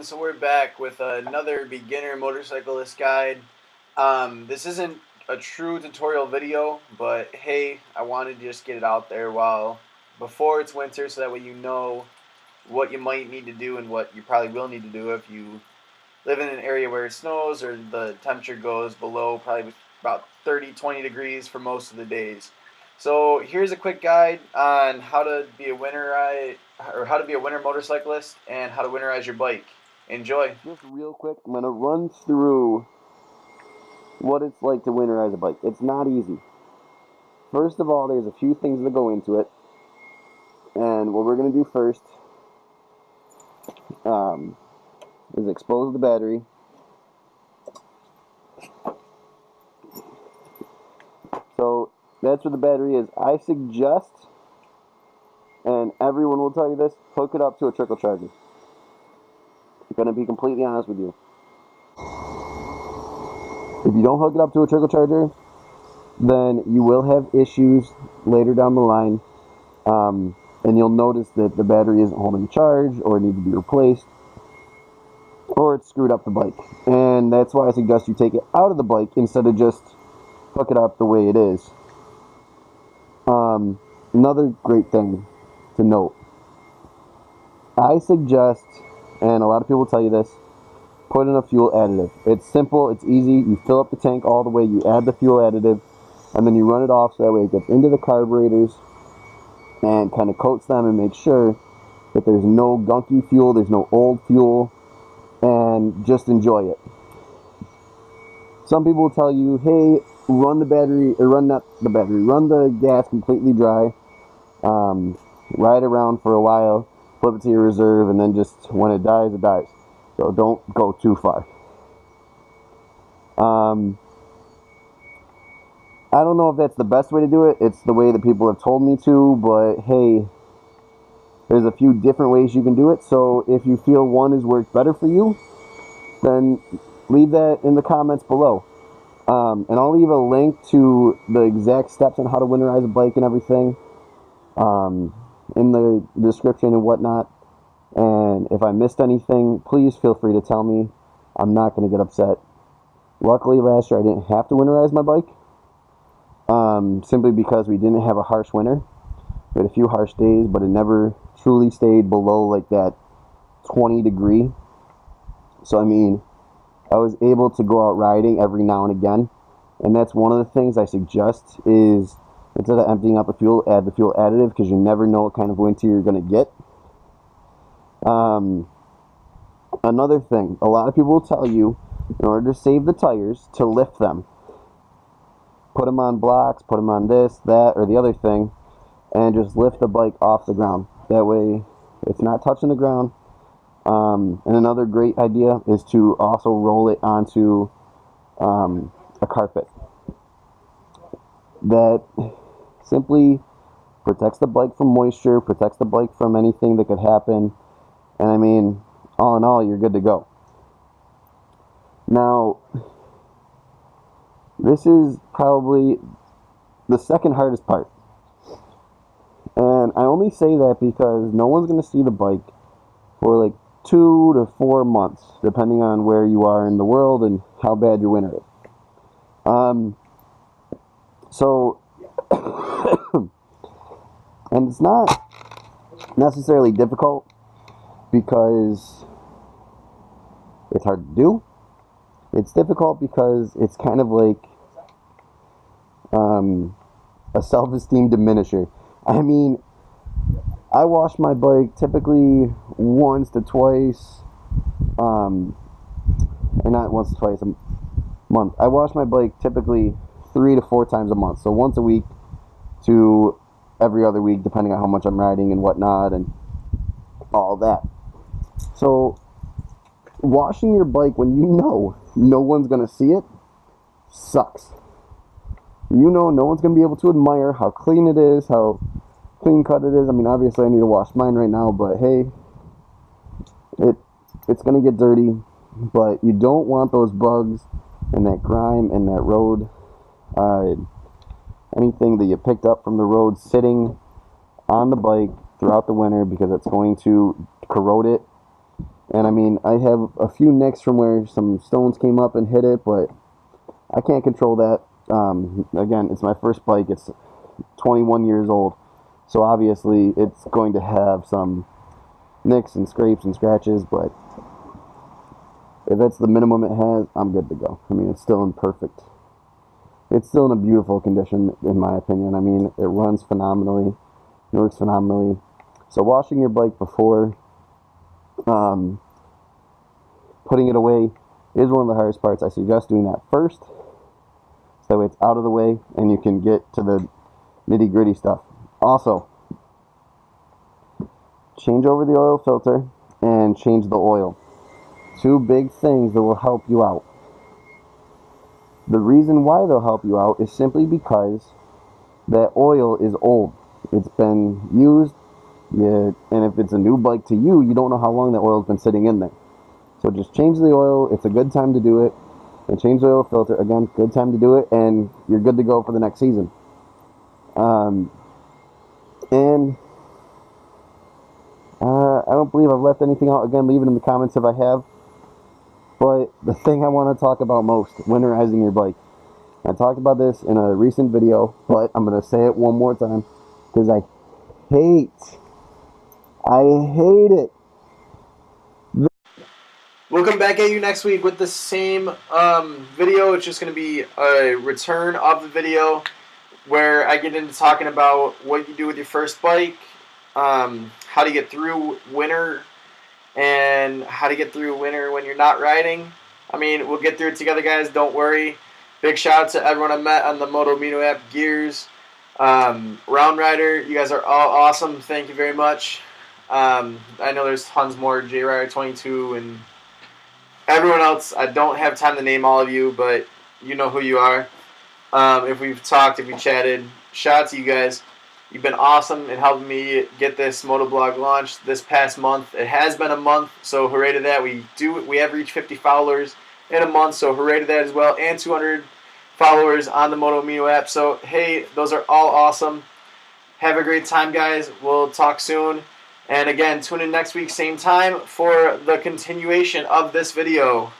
everyone, so we're back with another beginner motorcyclist guide. This isn't a true tutorial video, but hey, I wanted to just get it out there before it's winter, so that way you know what you might need to do and what you probably will need to do if you live in an area where it snows or the temperature goes below probably about 30-20 degrees for most of the days. So here's a quick guide on how to be a winter motorcyclist and how to winterize your bike. Enjoy. Just real quick, I'm going to run through what it's like to winterize a bike. It's not easy. First of all, there's a few things that go into it. And what we're going to do first is expose the battery. So that's where the battery is. I suggest, and everyone will tell you this, hook it up to a trickle charger. I'm going to be completely honest with you. If you don't hook it up to a trickle charger, then you will have issues later down the line, and you'll notice that the battery isn't holding a charge, or it needs to be replaced, or it's screwed up the bike. And that's why I suggest you take it out of the bike instead of just hook it up the way it is. Another great thing to note, I suggest, and a lot of people will tell you this, put in a fuel additive. It's simple, it's easy. You fill up the tank all the way, you add the fuel additive, and then you run it off so that way it gets into the carburetors and kind of coats them and makes sure that there's no gunky fuel, there's no old fuel, and just enjoy it. Some people will tell you, hey, run the gas completely dry, ride around for a while, flip it to your reserve, and then just when it dies, it dies. So don't go too far. I don't know if that's the best way to do it. It's the way that people have told me to, but hey, there's a few different ways you can do it. So if you feel one has worked better for you, then leave that in the comments below. And I'll leave a link to the exact steps on how to winterize a bike and everything in the description and whatnot. And if I missed anything, please feel free to tell me. I'm not going to get upset. Luckily, last year I didn't have to winterize my bike, simply because we didn't have a harsh winter. We had a few harsh days, but it never truly stayed below like that 20 degree. So I mean, I was able to go out riding every now and again, and that's one of the things I suggest is instead of emptying out the fuel, add the fuel additive, because you never know what kind of winter you're going to get. Another thing, a lot of people will tell you, in order to save the tires, to lift them. Put them on blocks, put them on this, that, or the other thing, and just lift the bike off the ground. That way, it's not touching the ground. And another great idea is to also roll it onto a carpet. That simply protects the bike from moisture, protects the bike from anything that could happen. And I mean, all in all, you're good to go. Now, this is probably the second hardest part. And I only say that because no one's going to see the bike for like 2 to 4 months, depending on where you are in the world and how bad your winter is. So, and it's not necessarily difficult, because it's hard to do. It's difficult because it's kind of like a self-esteem diminisher. I mean, I wash my bike typically once to twice, or not once to twice a month. I wash my bike typically 3 to 4 times a month. So once a week to every other week, depending on how much I'm riding and whatnot and all that. So washing your bike when you know no one's going to see it sucks. You know no one's going to be able to admire how clean it is, how clean cut it is. I mean, obviously I need to wash mine right now, but hey, it's going to get dirty. But you don't want those bugs and that grime and that road, anything that you picked up from the road sitting on the bike throughout the winter, because it's going to corrode it And I mean, I have a few nicks from where some stones came up and hit it, but I can't control that. Again, it's my first bike. It's 21 years old. So obviously it's going to have some nicks and scrapes and scratches, but if that's the minimum it has, I'm good to go. I mean, it's still in a beautiful condition, in my opinion. I mean, it runs phenomenally, it works phenomenally. So washing your bike before putting it away is one of the hardest parts. I suggest doing that first, so that way it's out of the way and you can get to the nitty gritty stuff. Also, change over the oil filter and change the oil. Two big things that will help you out. The reason why they'll help you out is simply because that oil is old. It's been used, and if it's a new bike to you, you don't know how long that oil's been sitting in there. So just change the oil. It's a good time to do it. And change the oil filter. Again, good time to do it, and you're good to go for the next season. And I don't believe I've left anything out. Again, leave it in the comments if I have. But the thing I want to talk about most, winterizing your bike. I talked about this in a recent video, but I'm going to say it one more time because I hate it. We'll come back at you next week with the same video. It's just going to be a return of the video where I get into talking about what you do with your first bike, how to get through winter, and how to get through winter when you're not riding. I mean, we'll get through it together, guys. Don't worry. Big shout out to everyone I met on the Moto Mino app, Gears, Round Rider. You guys are all awesome. Thank you very much. I know there's tons more, JRider22 and everyone else. I don't have time to name all of you, but you know who you are. If we've talked, if we chatted, shout out to you guys. You've been awesome in helping me get this motoblog launched this past month. It has been a month, so hooray to that. We have reached 50 followers in a month, so hooray to that as well. And 200 followers on the Moto Mino app. So, hey, those are all awesome. Have a great time, guys. We'll talk soon. And again, tune in next week, same time, for the continuation of this video.